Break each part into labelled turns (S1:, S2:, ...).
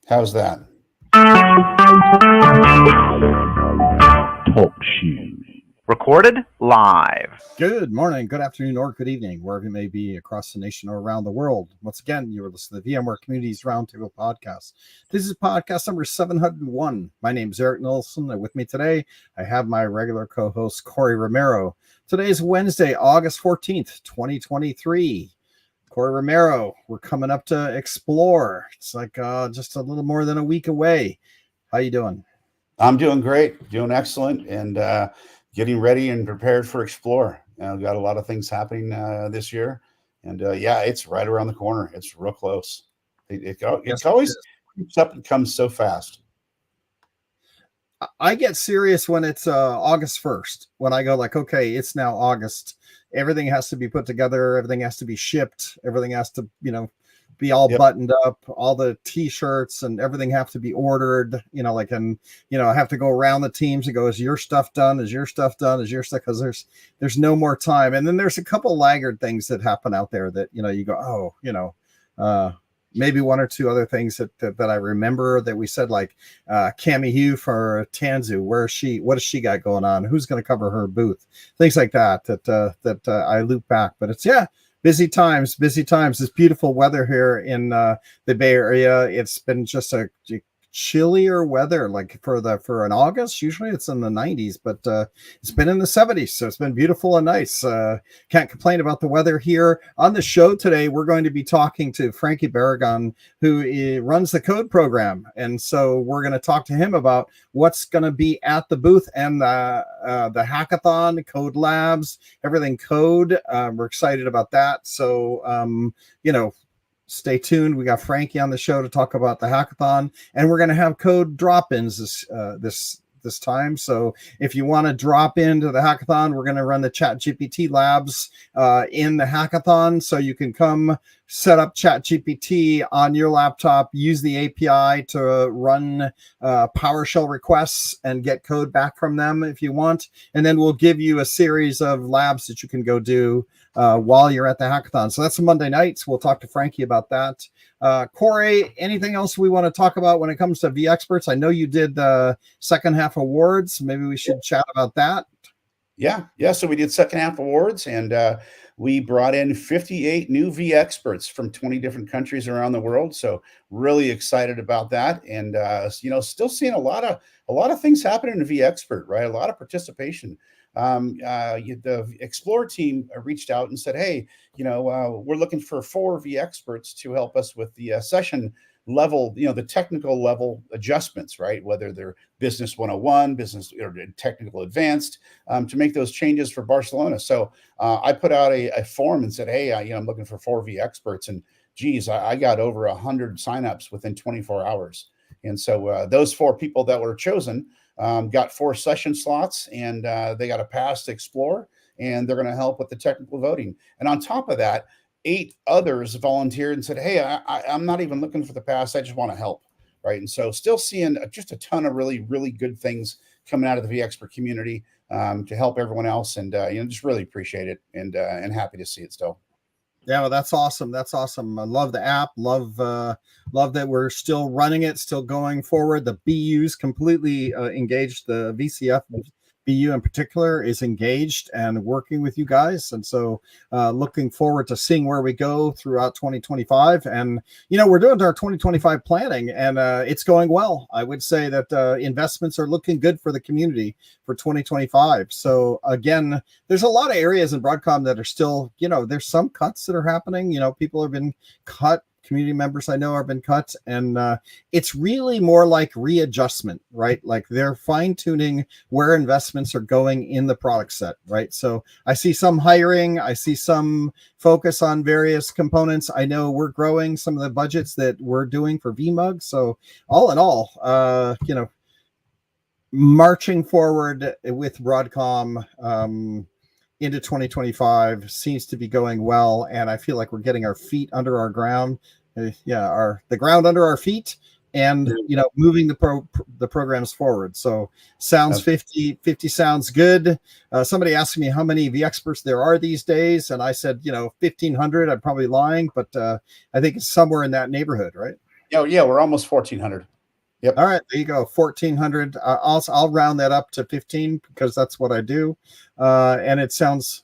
S1: How's that?
S2: Talk shoes. Recorded live.
S3: Good morning, good afternoon, or good evening, wherever you may be across the nation or around the world. Once again, you are listening to the VMware Communities Roundtable Podcast. This is podcast number 701. My name is Eric Nilsson, and with me today, I have my regular co-host, Corey Romero. Today is Wednesday, August 14th, 2023. Corey Romero, we're coming up to Explore. It's like just a little more than a week away. How you doing?
S1: I'm doing great, doing excellent, and getting ready and prepared for Explore. I've got a lot of things happening this year, and yeah, it's right around the corner. It's real close. It always creeps up and comes so fast.
S3: I get serious when it's August 1st, when I go like, okay, it's now August. Everything has to be put together. Everything has to be shipped. Everything has to, be all buttoned up. All the t-shirts and everything have to be ordered, I have to go around the teams and go, is your stuff done? Is your stuff done? Is your stuff? Because there's no more time. And then there's a couple laggard things that happen out there that, you go, maybe one or two other things that I remember that we said, like Cami Hugh for Tanzu. Where is she? What does she got going on? Who's going to cover her booth? Things like that I loop back. But it's busy times. It's beautiful weather here in the Bay Area. It's been just a chillier weather, like for an August. Usually it's in the 90s, but it's been in the 70s, so it's been beautiful and nice. Can't complain about the weather here. On the show today, we're going to be talking to Frankie Barragon, who runs the code program, and so we're going to talk to him about what's going to be at the booth and the hackathon, code labs, everything code. We're excited about that. So stay tuned. We got Frankie on the show to talk about the hackathon, and we're going to have code drop-ins this time. So if you want to drop into the hackathon, we're going to run the ChatGPT labs in the hackathon, so you can come set up ChatGPT on your laptop, use the API to run PowerShell requests and get code back from them if you want. And then we'll give you a series of labs that you can go do while you're at the hackathon. So that's Monday nights. We'll talk to Frankie about that. Corey, anything else we want to talk about when it comes to vExperts? I know you did the second half awards. Maybe we should chat about that.
S1: Yeah. So we did second half awards, and we brought in 58 new vExperts from 20 different countries around the world. So really excited about that, and still seeing a lot of things happening in vExpert, right? A lot of participation. The Explore team reached out and said, hey, we're looking for 4 vExperts to help us with the session level, the technical level adjustments, right? Whether they're business 101, business or technical advanced, to make those changes for Barcelona. So I put out a form and said, hey, I'm looking for 4 vExperts, and geez, I got over 100 signups within 24 hours. And so those 4 people that were chosen got 4 session slots, and they got a pass to Explore, and they're going to help with the technical voting. And on top of that, 8 others volunteered and said, hey, I'm not even looking for the pass. I just want to help, right? And so still seeing just a ton of really, really good things coming out of the vExpert community to help everyone else. And, just really appreciate it, and happy to see it still.
S3: Yeah, well, that's awesome. That's awesome. I love the app. Love that we're still running it, still going forward. The BU's completely engaged. The VCF BU in particular is engaged and working with you guys. And so looking forward to seeing where we go throughout 2025. And, we're doing our 2025 planning, and it's going well. I would say that investments are looking good for the community for 2025. So again, there's a lot of areas in Broadcom that are still, there's some cuts that are happening. People have been cut. Community members I know have been cut, and it's really more like readjustment, right? Like they're fine-tuning where investments are going in the product set, right? So I see some hiring, I see some focus on various components. I know we're growing some of the budgets that we're doing for VMUG. So all in all, marching forward with Broadcom into 2025 seems to be going well, and I feel like we're getting our feet under our ground, the ground under our feet, and moving the programs forward. So sounds 50 sounds good. Somebody asked me how many vExperts there are these days, and I said 1,500. I'm probably lying, but I think it's somewhere in that neighborhood, right?
S1: Yeah, we're almost 1,400. Yep.
S3: All right, there you go, 1,400. I'll round that up to 15 because that's what I do, and it sounds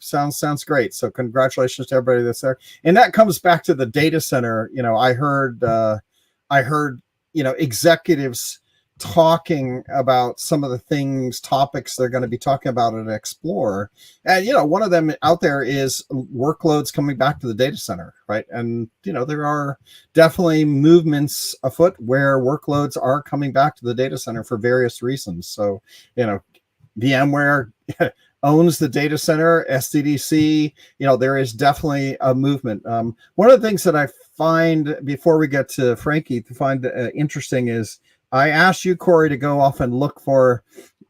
S3: great. So congratulations to everybody that's there. And that comes back to the data center. I heard executives talking about some of the topics they're going to be talking about at Explore, and one of them out there is workloads coming back to the data center, right? And there are definitely movements afoot where workloads are coming back to the data center for various reasons. So VMware owns the data center, SDDC. There is definitely a movement. One of the things that I find, before we get to Frankie, to find interesting is I asked you, Corey, to go off and look for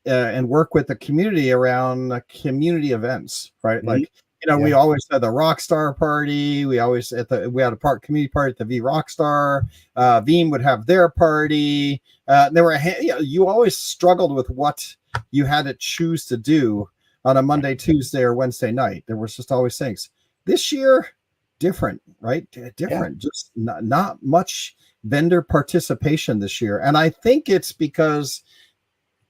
S3: and work with the community around community events, right? Like, we always had the Rockstar party. We had a community party at the V Rockstar. Veeam would have their party. You always struggled with what you had to choose to do on a Monday, Tuesday, or Wednesday night. There was just always things. This year, different, right? Different, just not much vendor participation this year. And I think it's because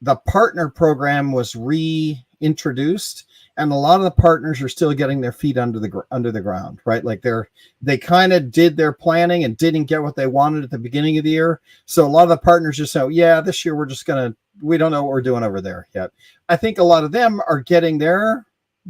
S3: the partner program was reintroduced, and a lot of the partners are still getting their feet under the ground, right? Like they kind of did their planning and didn't get what they wanted at the beginning of the year. So a lot of the partners just say, yeah, this year we don't know what we're doing over there yet. I think a lot of them are getting the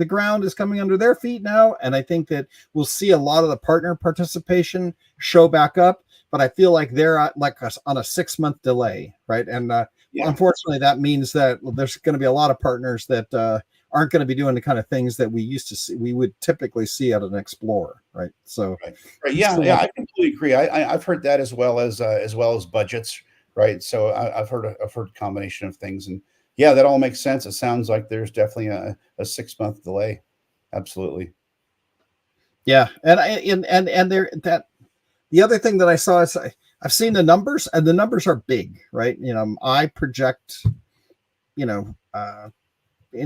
S3: ground is coming under their feet now. And I think that we'll see a lot of the partner participation show back up, but I feel like they're on a 6-month delay, right? And unfortunately, that means that there's going to be a lot of partners that aren't going to be doing the kind of things that we would typically see at an Explorer, right? So,
S1: right. Yeah, I completely agree. I've heard that as well as budgets, right? So I've heard a combination of things, and yeah, that all makes sense. It sounds like there's definitely a 6-month delay. Absolutely.
S3: Yeah, and the other thing that I saw is I've seen the numbers, and the numbers are big, right? I project, in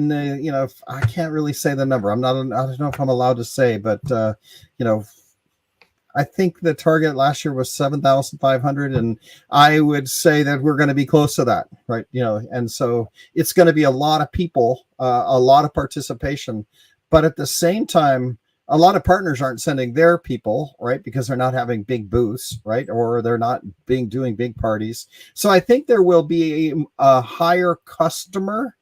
S3: the, I can't really say the number. I don't know if I'm allowed to say, but I think the target last year was 7,500, and I would say that we're going to be close to that, right? And so it's going to be a lot of people, a lot of participation, but at the same time, a lot of partners aren't sending their people, right? Because they're not having big booths, right? Or they're not doing big parties. So I think there will be a higher customer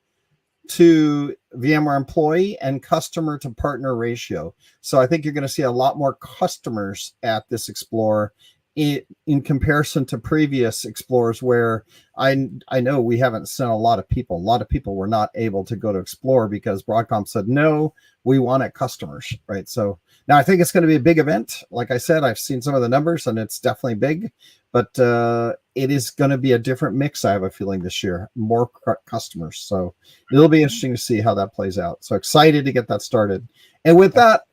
S3: to VMware employee and customer to partner ratio. So I think you're going to see a lot more customers at this Explorer in comparison to previous Explorers, where I know we haven't sent a lot of people. A lot of people were not able to go to Explorer because Broadcom said, no, we want it customers, right? So now I think it's going to be a big event. Like I said, I've seen some of the numbers and it's definitely big, but it is going to be a different mix, I have a feeling, this year, more customers. So it'll be interesting to see how that plays out. So excited to get that started. And with that,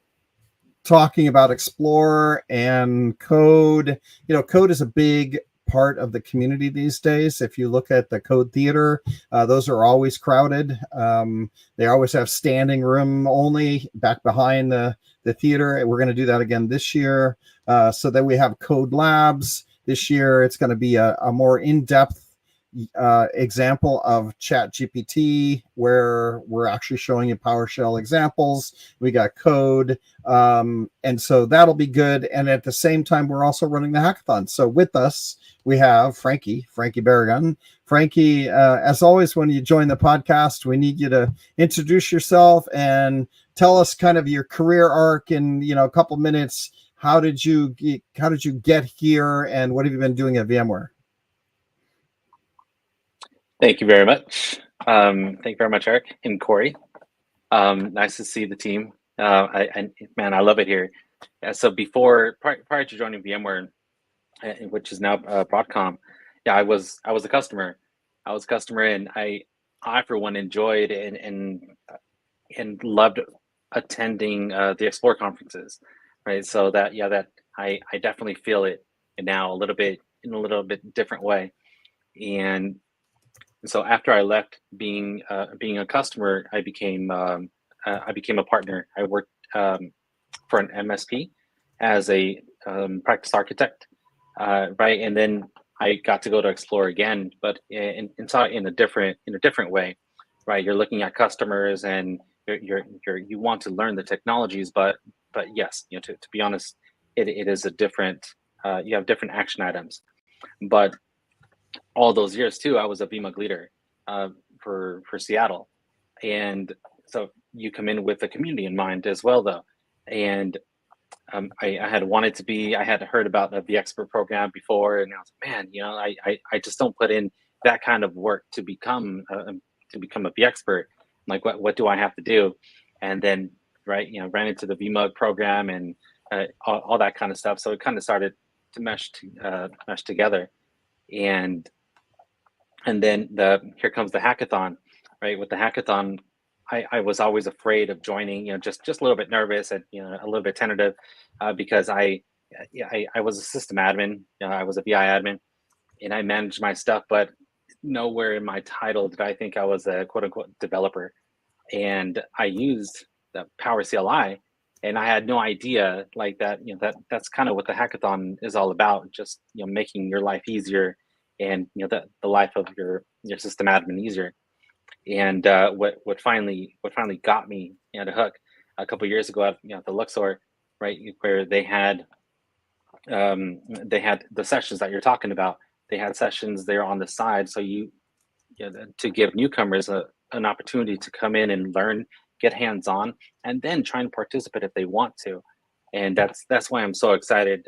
S3: talking about Explorer and code, code is a big part of the community these days. If you look at the code theater, those are always crowded. They always have standing room only back behind the theater. We're going to do that again this year. So then we have code labs. This year, it's going to be a more in-depth example of Chat GPT, where we're actually showing you PowerShell examples. We got code, and so that'll be good. And at the same time, we're also running the hackathon. So with us, we have Frankie Barragan. Frankie, as always, when you join the podcast, we need you to introduce yourself and tell us kind of your career arc in a couple minutes. How did you get here, and what have you been doing at VMware?
S4: Thank you very much. Thank you very much, Eric and Corey. Nice to see the team. I love it here. So prior to joining VMware, which is now Broadcom, I was a customer. And I for one enjoyed and loved attending the Explore conferences. Right. So that I definitely feel it now in a little bit different way. And so after I left being a customer, I became a partner. I worked for an MSP as a practice architect right? And then I got to go to explore again, but saw it in a different way, right? You're looking at customers and you want to learn the technologies, but yes, to be honest, it is a different. You have different action items, but all those years too, I was a VMUG leader for Seattle, and so you come in with the community in mind as well, though, and I had wanted to be. I had heard about the expert program before, and I was like, man, I just don't put in that kind of work to become a V expert. Like, what do I have to do? And then, right, ran into the VMUG program and all that kind of stuff. So it kind of started to mesh together, and then here comes the hackathon, right? With the hackathon, I was always afraid of joining, just a little bit nervous and a little bit tentative, because I was a system admin, I was a VI admin, and I managed my stuff, but nowhere in my title did I think I was a quote unquote developer. And I used the Power CLI, and I had no idea like that. That's kind of what the hackathon is all about, just making your life easier, and the life of your system admin easier. And what finally got me to hook a couple of years ago at the Luxor, right, where they had the sessions that you're talking about. They had sessions there on the side, so to give newcomers an opportunity to come in and learn, get hands-on, and then try and participate if they want to. And that's why I'm so excited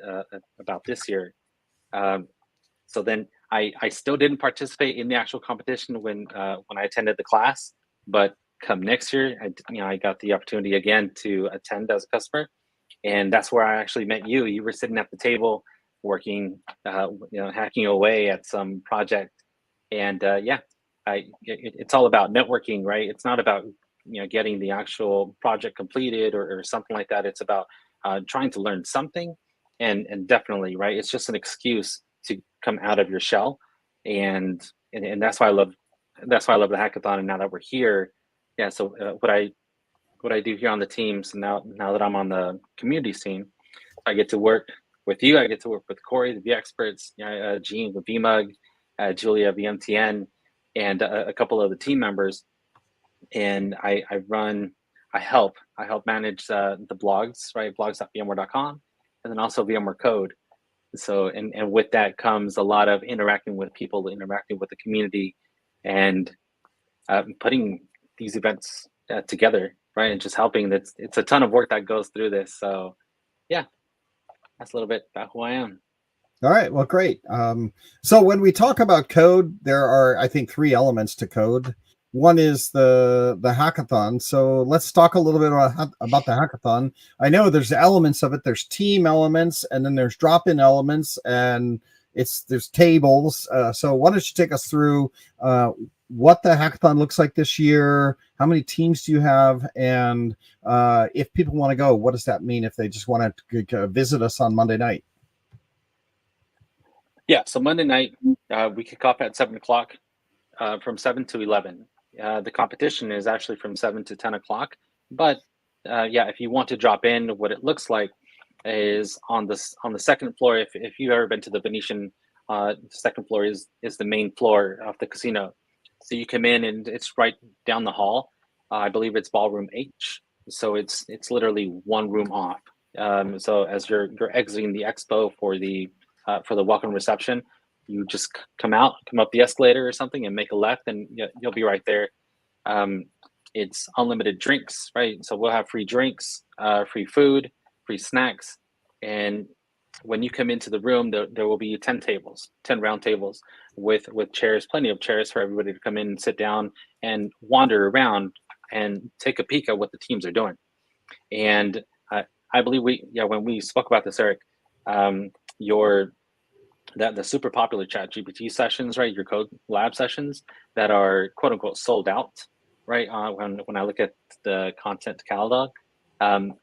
S4: about this year. So then I still didn't participate in the actual competition when I attended the class, but come next year, I got the opportunity again to attend as a customer, and that's where I actually met you. You were sitting at the table working, hacking away at some project, and it's all about networking, right? It's not about getting the actual project completed or something like that. It's about trying to learn something, and definitely, right, it's just an excuse to come out of your shell, and that's why I love the hackathon. And now that we're here, so what I do here on the teams, now that I'm on the community team, I get to work with you. I get to work with Corey, the V experts, Gene with VMUG, Julia VMTN, and a couple of the team members. And I help manage the blogs, right? blogs.vmware.com, and then also VMware Code. So and with that comes a lot of interacting with people, interacting with the community, and putting these events together, right? And just helping. It's a ton of work that goes through this. So yeah, that's a little bit about who I am.
S3: All right, well, great. So when we talk about code, there are, I think, 3 elements to code. One is the hackathon. So let's talk a little bit about the hackathon. I know there's elements of it. There's team elements, and then there's drop-in elements, and there's tables. So why don't you take us through what the hackathon looks like this year? How many teams do you have? And if people want to go, what does that mean if they just want to visit us on Monday night?
S4: Yeah, so Monday night, we kick off at 7 o'clock, from 7 to 11. The competition is actually from 7 to 10 o'clock. But if you want to drop in, what it looks like is on the second floor. If you've ever been to the Venetian, second floor is the main floor of the casino. So you come in and it's right down the hall. I believe it's ballroom H. So it's literally one room off. So as you're exiting the expo for the welcome reception, you just come up the escalator or something and make a left, and you'll be right there. It's unlimited drinks, right? So we'll have free drinks, free food, free snacks. And when you come into the room, there will be 10 round tables with chairs, plenty of chairs for everybody to come in and sit down and wander around and take a peek at what the teams are doing. And I believe when we spoke about this, Eric, the super popular chat GPT sessions, right? Your code lab sessions that are quote unquote sold out, right? When I look at the content catalog,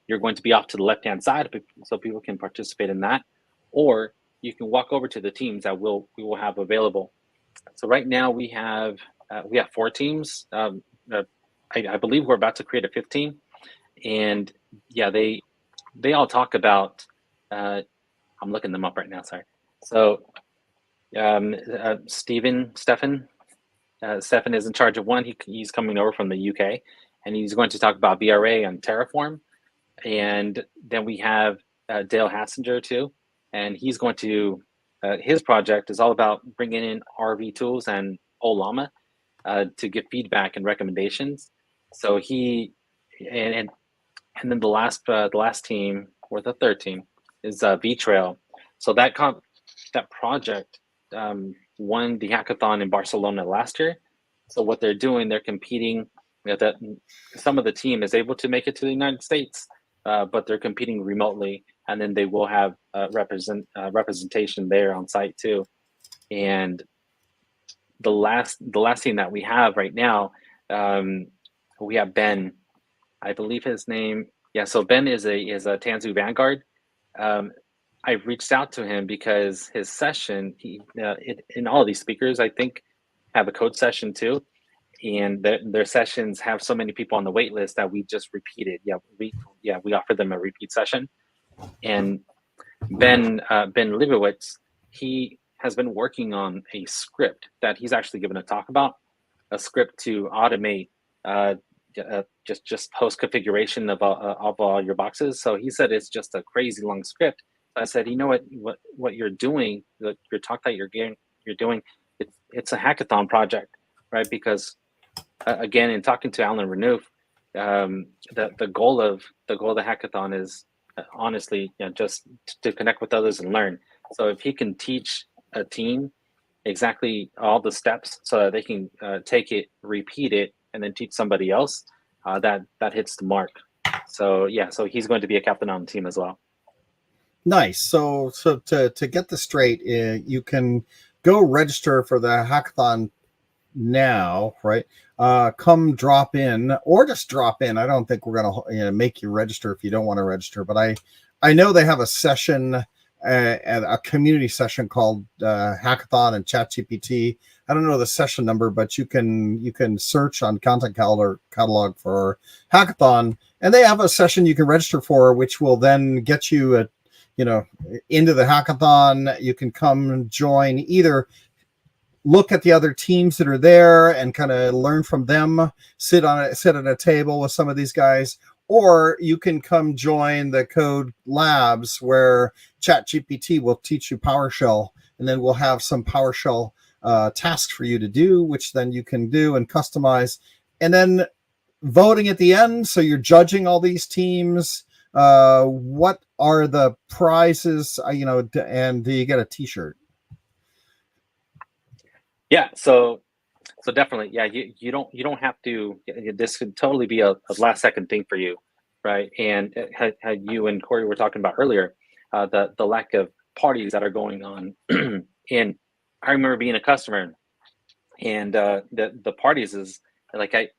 S4: you're going to be off to the left-hand side so people can participate in that, or you can walk over to the teams that we will have available. So right now we have 4 teams. I believe we're about to create a 5th team, and they all talk about. I'm looking them up right now. Sorry. So Stephen Stefan is in charge of one. He's coming over from the UK, and he's going to talk about VRA and Terraform. And then we have Dale Hassinger too, and he's going to his project is all about bringing in RV tools and Olama to give feedback and recommendations. So he and then the last team or the third team is V-Trail. So that project won the hackathon in Barcelona last year. So what they're doing, they're competing. That some of the team is able to make it to the United States, but they're competing remotely, and then they will have representation there on site too. And the last team that we have right now, we have Ben. I believe his name. Yeah, so Ben is a Tanzu Vanguard. I reached out to him because his session, in all of these speakers, I think, have a code session too, and their sessions have so many people on the wait list that we just repeated. We offered them a repeat session, and Ben Leibowitz, he has been working on a script that he's actually given a talk about, a script to automate just post configuration of all your boxes. So he said it's just a crazy long script. I said, you know what you're doing, your talk that you're doing, it's a hackathon project, right? Because again, in talking to Alan Renouf, the goal of the hackathon is honestly, just to connect with others and learn. So if he can teach a team exactly all the steps so that they can take it, repeat it, and then teach somebody else, that hits the mark. So so he's going to be a captain on the team as well.
S3: Nice. So to get this straight, you can go register for the hackathon now, right? Come drop in, or just drop in. I don't think we're gonna make you register if you don't want to register, but I know they have a session, a community session called Hackathon and ChatGPT. I don't know the session number, but you can search on Content Catalog for Hackathon, and they have a session you can register for, which will then get you into the hackathon. You can come join, either look at the other teams that are there and kind of learn from them, sit at a table with some of these guys, or you can come join the code labs where ChatGPT will teach you PowerShell, and then we'll have some PowerShell tasks for you to do, which then you can do and customize, and then voting at the end. So you're judging all these teams. What are the prizes? And do you get a T-shirt?
S4: Yeah, so definitely, yeah. You don't have to. This could totally be a last second thing for you, right? And had you and Corey were talking about earlier, the lack of parties that are going on, and I remember being a customer, and the parties is like I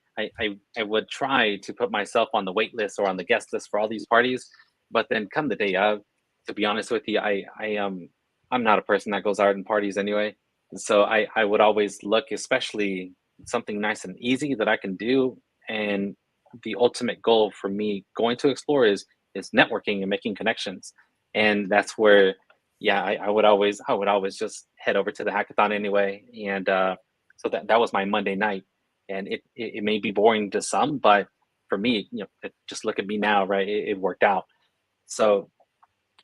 S4: would try to put myself on the wait list or on the guest list for all these parties, but then come the day of, to be honest with you, I'm not a person that goes out in parties anyway. So I would always look, especially something nice and easy that I can do. And the ultimate goal for me going to explore is networking and making connections. And that's where, I would always just head over to the hackathon anyway. And so that was my Monday night. And it may be boring to some, but for me, just look at me now, right? It worked out. So,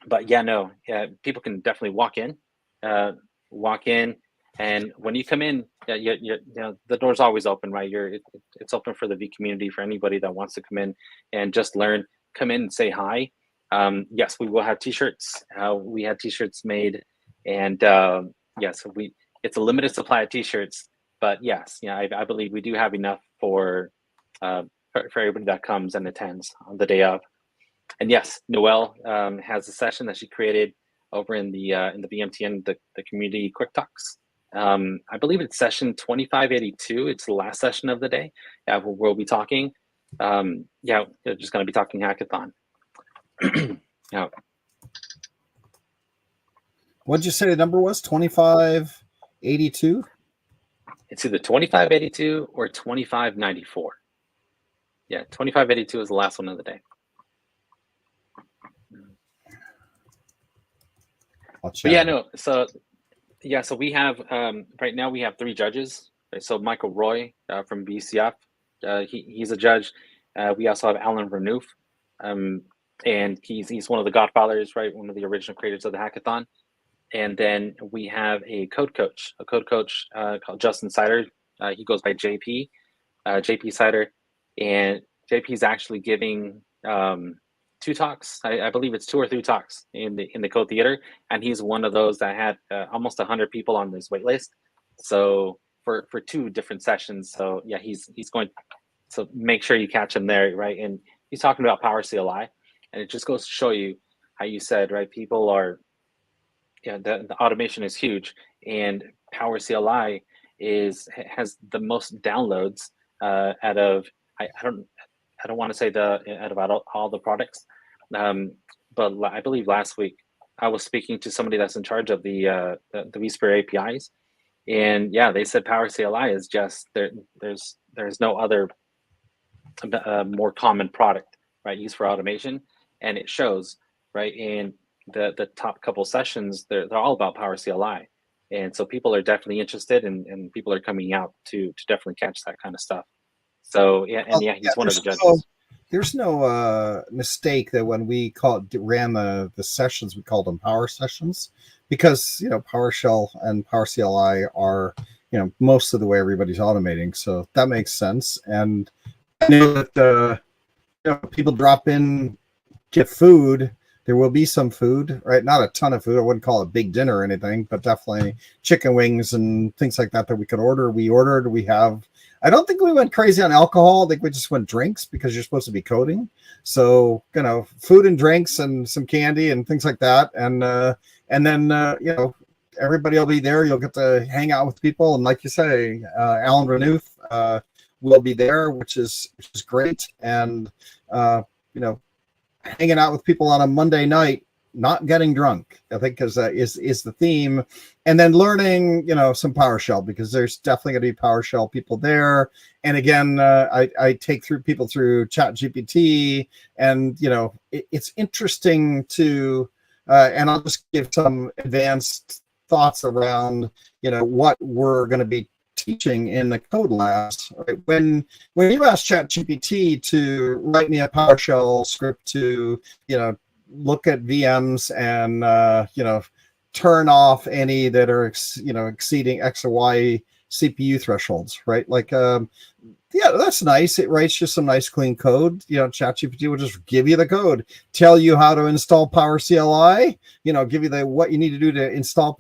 S4: but people can definitely walk in. And when you come in, the door's always open, right? It's open for the V community, for anybody that wants to come in and just learn. Come in and say hi. Yes, we will have T-shirts. We had T-shirts made, and yes, it's a limited supply of T-shirts. But yes, I believe we do have enough for everybody that comes and attends on the day of. And yes, Noelle has a session that she created over in the VMTN, the community quick talks. I believe it's session 2582. It's the last session of the day. We'll be talking. They're just going to be talking hackathon.
S3: What'd you say the number was? 2582?
S4: It's either 2582 or 2594. Yeah, 2582 is the last one of the day. But yeah, no. So yeah, so we have right now we have 3 judges. Right? So Michael Roy from BCF, he's a judge. We also have Alan Renouf, and he's one of the godfathers, right? One of the original creators of the hackathon. And then we have a code coach called Justin Sider. He goes by JP, JP Sider, and JP is actually giving 2 talks. I believe it's 2 or 3 talks in the code theater, and he's one of those that had almost 100 people on his wait list. So for 2 different sessions. So yeah, he's going. So make sure you catch him there, right? And he's talking about Power CLI, and it just goes to show you how you said, right? People are, yeah, the automation is huge, and Power CLI has the most downloads out of I don't want to say out of all the products, but I believe last week I was speaking to somebody that's in charge of the vSphere APIs, and yeah, they said Power CLI is just there's no other more common product, right, used for automation, and it shows, right? And the top couple sessions, they're all about Power CLI, and so people are definitely interested, and people are coming out to definitely catch that kind of stuff. So yeah, and yeah, he's one of the judges.
S3: There's no mistake that when we ran the sessions, we called them Power Sessions, because PowerShell and Power CLI are most of the way everybody's automating, so that makes sense. And I know that people drop in, get food. There will be some food, right? Not a ton of food. I wouldn't call it big dinner or anything, but definitely chicken wings and things like that we could order. We ordered. We have. I don't think we went crazy on alcohol. I think we just went drinks because you're supposed to be coding. So food and drinks and some candy and things like that, and then everybody will be there. You'll get to hang out with people, and like you say, Alan Renouf will be there, which is great, and hanging out with people on a Monday night, not getting drunk, I think is the theme, and then learning some PowerShell, because there's definitely going to be PowerShell people there. And again, I take people through ChatGPT, and it's interesting to and I'll just give some advanced thoughts around what we're going to be teaching in the code labs. Right? When you ask ChatGPT to write me a PowerShell script to look at VMs and turn off any that are exceeding X or Y CPU thresholds, right? Like yeah, that's nice. It writes you some nice clean code. ChatGPT will just give you the code, tell you how to install Power CLI, give you what you need to do to install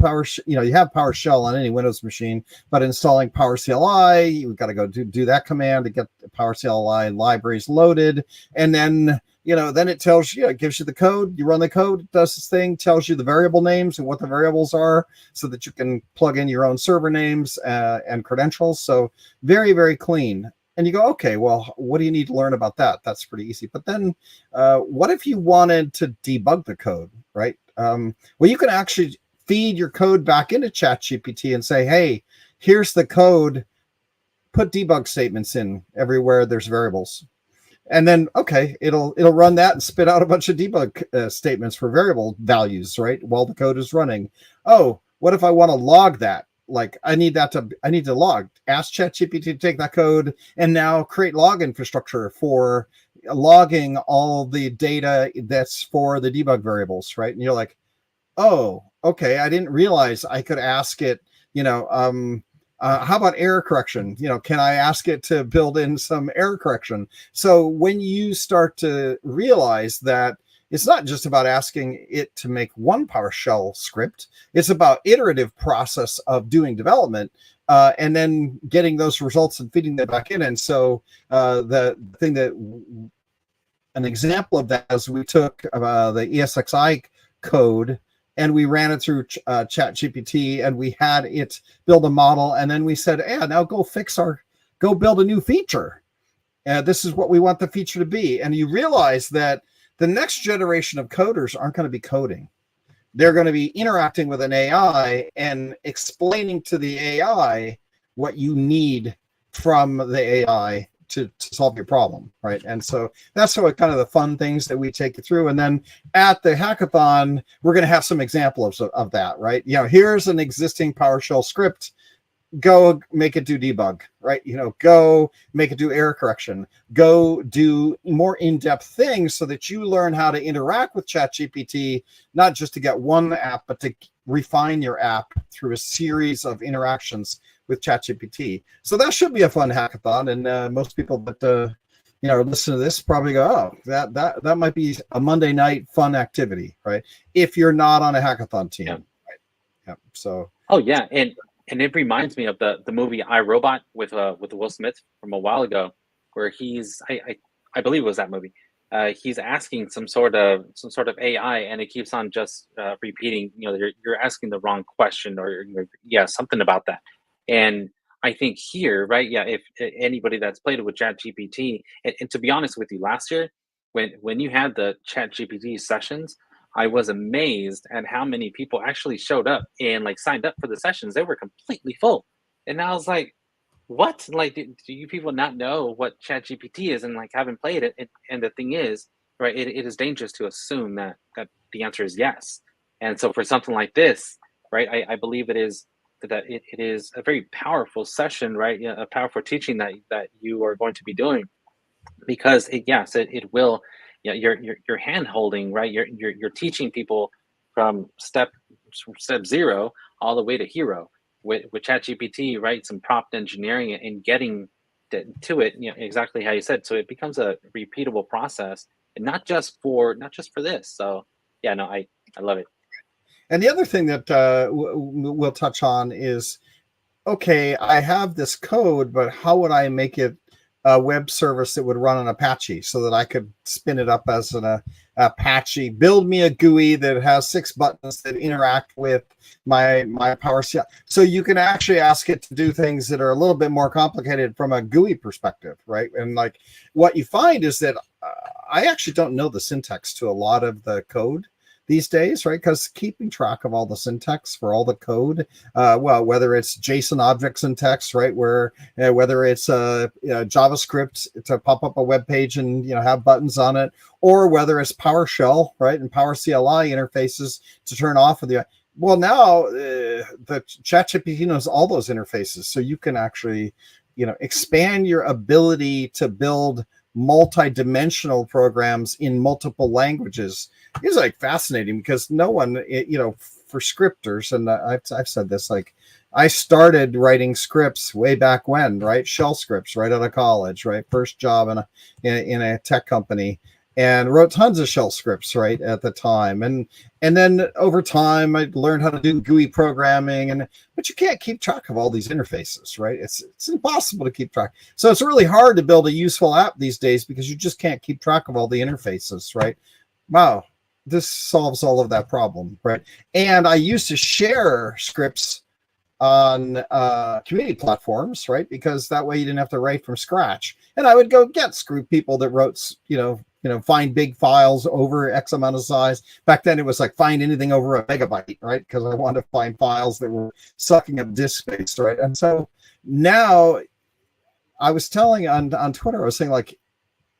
S3: you have PowerShell on any Windows machine, but installing Power CLI, you've got to go do that command to get the Power CLI libraries loaded. And then, then it tells you, it gives you the code, you run the code, it does this thing, tells you the variable names and what the variables are so that you can plug in your own server names and credentials. So very, very clean. And you go, okay, well, what do you need to learn about that? That's pretty easy. But then what if you wanted to debug the code, right? Well, you can actually feed your code back into ChatGPT and say, hey, here's the code, put debug statements in everywhere there's variables. And then, okay, it'll run that and spit out a bunch of debug statements for variable values, right? While the code is running. Oh, what if I want to log that? Like I need to log. Ask ChatGPT to take that code and now create log infrastructure for logging all the data that's for the debug variables, right? And you're like, oh, okay, I didn't realize I could ask it, how about error correction? Can I ask it to build in some error correction? So when you start to realize that it's not just about asking it to make one PowerShell script, it's about iterative process of doing development and then getting those results and feeding them back in. And so the thing an example of that is we took the ESXi code and we ran it through ChatGPT, and we had it build a model, and then we said, now go build a new feature. This is what we want the feature to be. And you realize that the next generation of coders aren't going to be coding. They're going to be interacting with an AI and explaining to the AI what you need from the AI to solve your problem, right? And so that's what kind of the fun things that we take you through. And then at the hackathon, we're going to have some examples of that, right? You know, here's an existing PowerShell script. Go make it do debug, right? You know, go make it do error correction. Go do more in-depth things so that you learn how to interact with ChatGPT, not just to get one app, but to refine your app through a series of interactions with ChatGPT. So that should be a fun hackathon, and most people that you know listen to this probably go, "Oh, that might be a Monday night fun activity," right? If you're not on a hackathon team,
S4: Yeah.
S3: right? Yeah. So.
S4: Oh yeah, and it reminds me of the movie I, Robot with Will Smith from a while ago, where I believe it was that movie. He's asking some sort of AI, and it keeps on just repeating. You know, you're asking the wrong question, or yeah, something about that. And I think here, right? Yeah, if anybody that's played it with ChatGPT, and to be honest with you, last year when you had the ChatGPT sessions, I was amazed at how many people actually showed up and like signed up for the sessions. They were completely full, and I was like, "What? Like, do you people not know what ChatGPT is and like haven't played it?" And the thing is, right, it is dangerous to assume that the answer is yes. And so for something like this, right, I believe it is a very powerful session, right? Yeah, a powerful teaching that you are going to be doing because it will, yeah, you're hand holding, right? You're teaching people from step zero all the way to hero with ChatGPT, right? Some prompt engineering and getting to it, you know, exactly how you said. So it becomes a repeatable process, and not just for this. So yeah, no, I love it.
S3: And the other thing that we'll touch on is, okay, I have this code, but how would I make it a web service that would run on Apache so that I could spin it up as an Apache, build me a GUI that has 6 buttons that interact with my PowerShell. So you can actually ask it to do things that are a little bit more complicated from a GUI perspective, right? And like what you find is that I actually don't know the syntax to a lot of the code these days, right? Because keeping track of all the syntax for all the code, well, whether it's JSON object syntax, right, where whether it's JavaScript to pop up a web page and have buttons on it, or whether it's PowerShell, right, and PowerCLI interfaces to turn off of the. Well, now the ChatGPT knows all those interfaces, so you can actually, expand your ability to build multi-dimensional programs in multiple languages. Is like fascinating because no one, for scripters, and I've said this, like I started writing scripts way back when, right? Shell scripts right out of college, right? First job in a tech company, and wrote tons of shell scripts right at the time. And then over time I learned how to do GUI programming, but you can't keep track of all these interfaces, right? It's impossible to keep track. So it's really hard to build a useful app these days because you just can't keep track of all the interfaces, right? Wow, this solves all of that problem, right? And I used to share scripts on community platforms, right? Because that way you didn't have to write from scratch. And I would go get people that wrote, find big files over X amount of size. Back then it was like find anything over a megabyte, right? Because I wanted to find files that were sucking up disk space, right? And so now I was telling on Twitter, I was saying like,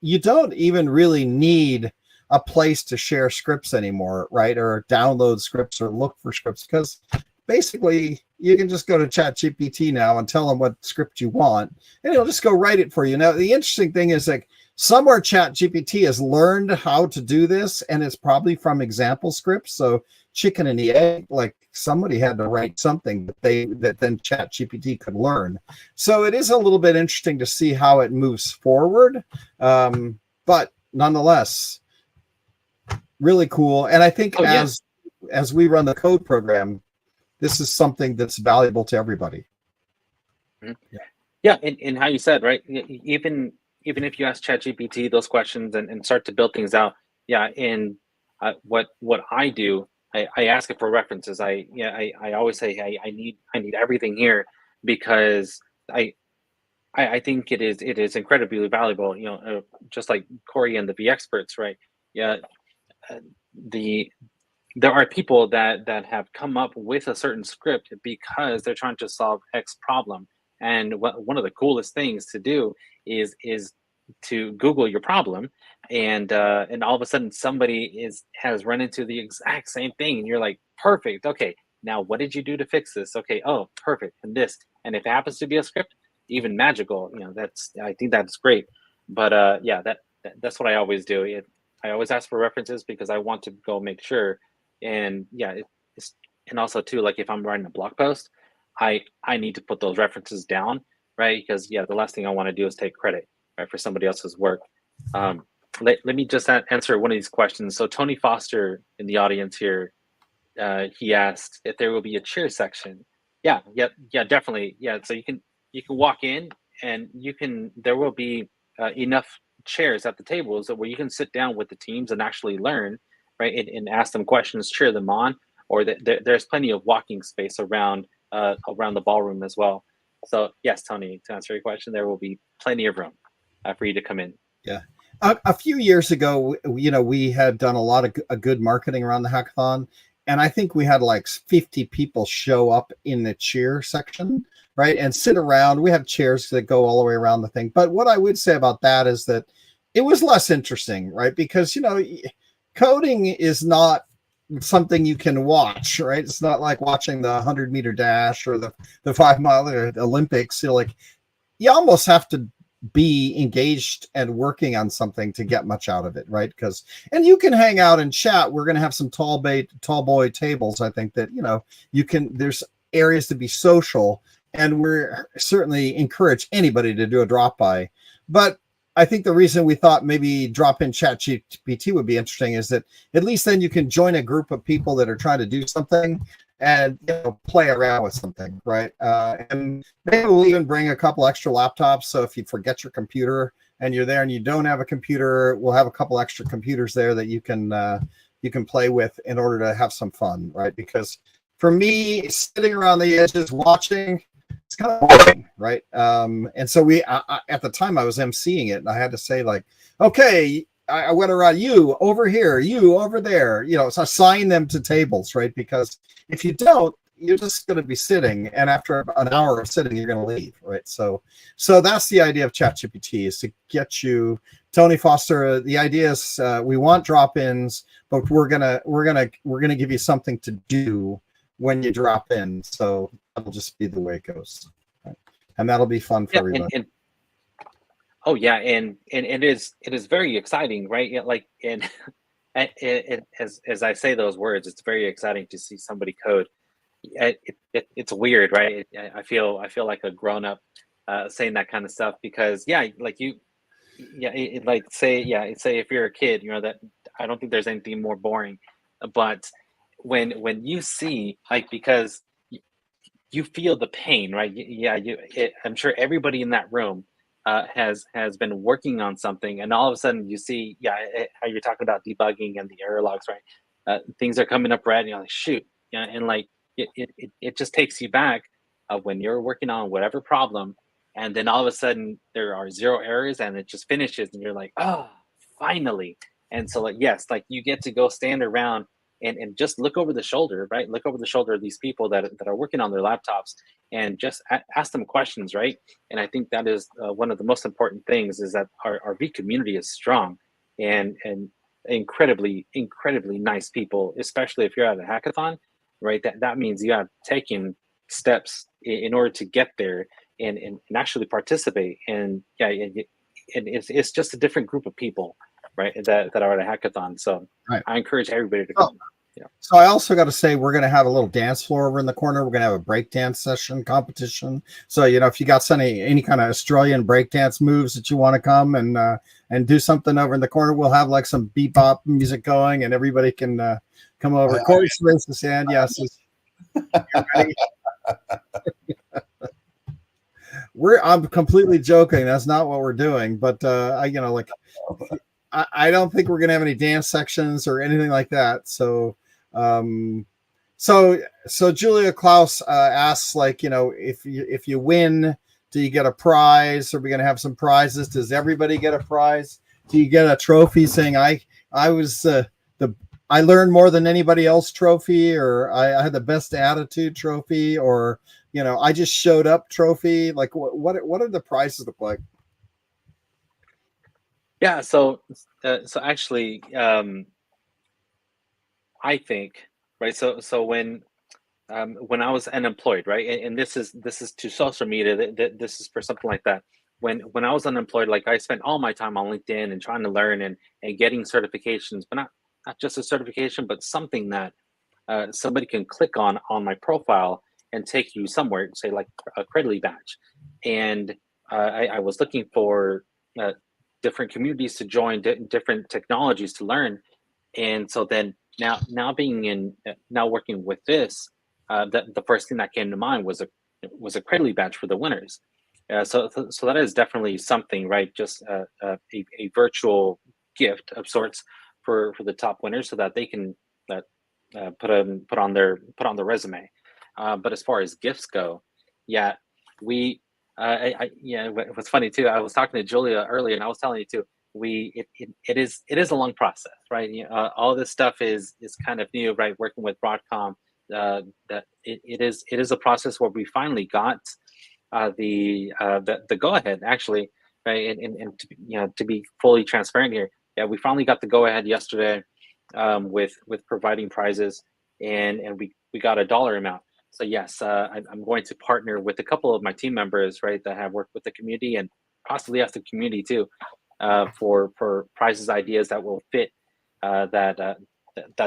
S3: you don't even really need a place to share scripts anymore, right? Or download scripts or look for scripts, because basically you can just go to ChatGPT now and tell them what script you want, and it'll just go write it for you. Now, the interesting thing is like somewhere ChatGPT has learned how to do this, and it's probably from example scripts. So chicken and the egg, like somebody had to write something that then ChatGPT could learn. So it is a little bit interesting to see how it moves forward. But nonetheless, really cool. And I think as we run the code program, this is something that's valuable to everybody.
S4: Mm-hmm. Yeah, and how you said, right? Even if you ask ChatGPT those questions and start to build things out, yeah. And what I do, I ask it for references. I always say, hey, I need everything here, because I think it is incredibly valuable. Just like Corey and the VExperts, right? Yeah, there are people that have come up with a certain script because they're trying to solve X problem, And one of the coolest things to do is to Google your problem, and all of a sudden somebody has run into the exact same thing, and you're like, perfect. Okay, now what did you do to fix this? Okay, oh, perfect, and this, and if it happens to be a script, even magical. I think that's great. But yeah, that's what I always do. I always ask for references because I want to go make sure. And yeah, and also too, like if I'm writing a blog post, I need to put those references down, right? Because yeah, the last thing I want to do is take credit, right, for somebody else's work. Let me just answer one of these questions. So Tony Foster in the audience here, he asked if there will be a cheer section. Yeah, definitely. Yeah, so you can walk in, and there will be enough chairs at the tables where you can sit down with the teams and actually learn, right, and ask them questions, cheer them on, or there's plenty of walking space around the ballroom as well. So yes, Tony, to answer your question, there will be plenty of room for you to come in.
S3: Yeah. A few years ago, we had done a lot of good marketing around the hackathon, and I think we had like 50 people show up in the cheer section, right, and sit around. We have chairs that go all the way around the thing. But what I would say about that is that it was less interesting, right, because coding is not something you can watch, right? It's not like watching the 100-meter dash or the 5-mile Olympics. You almost have to be engaged and working on something to get much out of it, right? And you can hang out and chat. We're going to have some tall boy tables. I think that there's areas to be social, and we're certainly encourage anybody to do a drop by. But I think the reason we thought maybe drop in ChatGPT would be interesting is that at least then you can join a group of people that are trying to do something and play around with something, right? And maybe we'll even bring a couple extra laptops. So if you forget your computer and you're there and you don't have a computer, we'll have a couple extra computers there that you can play with in order to have some fun, right? Because for me, sitting around the edges watching, it's kind of boring, right? And so at the time I was emceeing it, and I had to say like, okay, I went around, you over here, you over there, so assign them to tables, right? Because if you don't, you're just going to be sitting, and after an hour of sitting, you're going to leave, right? So that's the idea of ChatGPT, is to get you, Tony Foster. The idea is we want drop-ins, but we're gonna give you something to do when you drop in. So that'll just be the way it goes, right? And that'll be fun for everybody.
S4: Oh yeah, and it is very exciting, right? Like, and as I say those words, it's very exciting to see somebody code. It's weird, right? I feel like a grown up saying that kind of stuff, because say if you're a kid, that I don't think there's anything more boring. But when you see, like, because you feel the pain, right? I'm sure everybody in that room has been working on something, and all of a sudden you see, how you're talking about debugging and the error logs, right? Things are coming up red, and you're like, shoot, and like it just takes you back when you're working on whatever problem, and then all of a sudden there are 0 errors, and it just finishes, and you're like, oh, finally. And so, like, yes, like you get to go stand around and just look over the shoulder, right? Look over the shoulder of these people that are working on their laptops, and just ask them questions, right? And I think that is one of the most important things, is that our V community is strong and incredibly nice people, especially if you're at a hackathon, right? That means you have taken steps in order to get there and actually participate. And it's just a different group of people, right, that are at a hackathon. So right. I encourage everybody to come.
S3: So I also got to say, we're going to have a little dance floor over in the corner. We're going to have a breakdance session competition. So, if you got any kind of Australian breakdance moves that you want to come and do something over in the corner, we'll have like some bebop music going, and everybody can come over. Corey raised his hand. Yes. I'm completely joking. That's not what we're doing. But, I don't think we're going to have any dance sections or anything like that. So, so Julia Klaus asks, like, if you win, do you get a prize? Are we going to have some prizes? Does everybody get a prize? Do you get a trophy saying I learned more than anybody else trophy, or I had the best attitude trophy, or I just showed up trophy. Like what are the prizes look like?
S4: Yeah, so actually, I think, right. So when I was unemployed, right, and this is to social media. This is for something like that. When I was unemployed, like I spent all my time on LinkedIn and trying to learn and getting certifications, but not just a certification, but something that somebody can click on my profile and take you somewhere, say like a creditly badge. And I was looking for uh, different communities to join, different technologies to learn. And so then now being in now working with this, the first thing that came to mind was a creditly badge for the winners. So that is definitely something, right? Just a virtual gift of sorts for the top winners, so that they can uh, put on their resume. But as far as gifts go, yeah, we yeah. What's funny too, I was talking to Julia earlier, and I was telling you too. It is a long process, right? All this stuff is kind of new, right? Working with Broadcom, that it is a process where we finally got the go ahead, actually, right? And to be fully transparent here, yeah, we finally got the go ahead yesterday, with providing prizes, and we got a dollar amount. So yes, I'm going to partner with a couple of my team members, right, that have worked with the community and possibly ask the community too, for prizes ideas that will fit that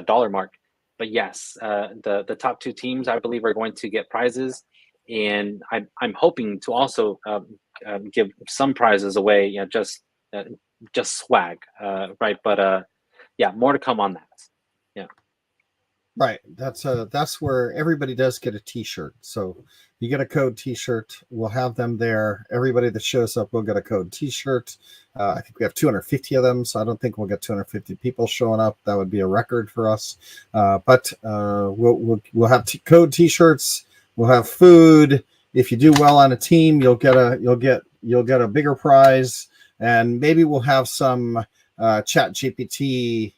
S4: dollar mark. But yes, the top two teams, I believe, are going to get prizes, and I'm hoping to also give some prizes away, just swag, right? But yeah, more to come on that. Yeah.
S3: Right. That's where everybody does get a T-shirt. So you get a code T-shirt. We'll have them there. Everybody that shows up will get a code T-shirt. I think we have 250 of them, so I don't think we'll get 250 people showing up. That would be a record for us. But we'll have code T-shirts. We'll have food. If you do well on a team, you'll get a bigger prize, and maybe we'll have some Chat GPT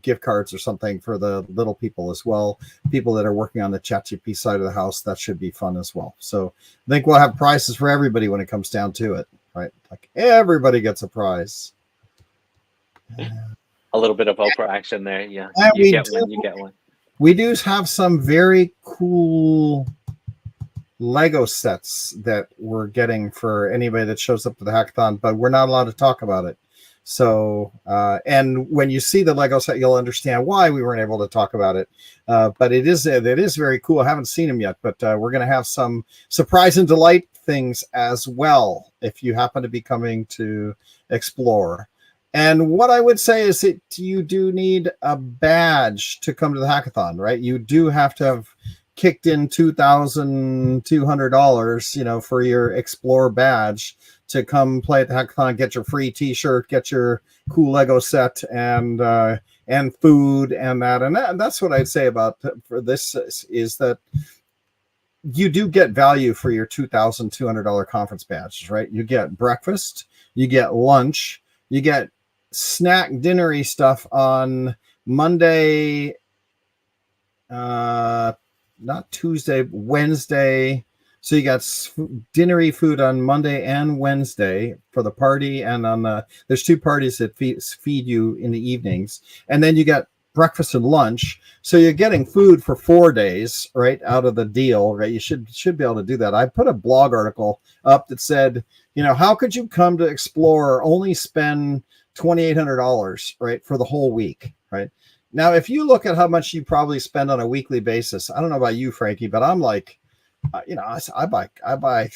S3: gift cards or something for the little people as well. People that are working on the ChatGPT side of the house, that should be fun as well. So I think we'll have prizes for everybody when it comes down to it, right? Like everybody gets a prize.
S4: A little bit of Oprah action there. Yeah.
S3: And
S4: You get one, you get one.
S3: We do have some very cool Lego sets that we're getting for anybody that shows up to the hackathon, but we're not allowed to talk about it. So, and when you see the Lego set, you'll understand why we weren't able to talk about it. But it is very cool. I haven't seen them yet, but we're going to have some surprise and delight things as well if you happen to be coming to explore. And what I would say is that you do need a badge to come to the hackathon, right? You do have to have kicked in $2,200, for your Explore badge to come play at the hackathon, get your free T-shirt, get your cool Lego set, and food and that. And that's what I'd say about for this is that you do get value for your $2,200 conference badges, right? You get breakfast, you get lunch, you get snack dinnery stuff on Monday, not Tuesday, Wednesday. So you got dinnery food on Monday and Wednesday for the party, and there's two parties that feed you in the evenings, and then you got breakfast and lunch. So you're getting food for 4 days, right, out of the deal, right? You should be able to do that. I put a blog article up that said, how could you come to Explore, only spend $2,800, right, for the whole week, right? Now, if you look at how much you probably spend on a weekly basis, I don't know about you, Frankie, but I'm like, I buy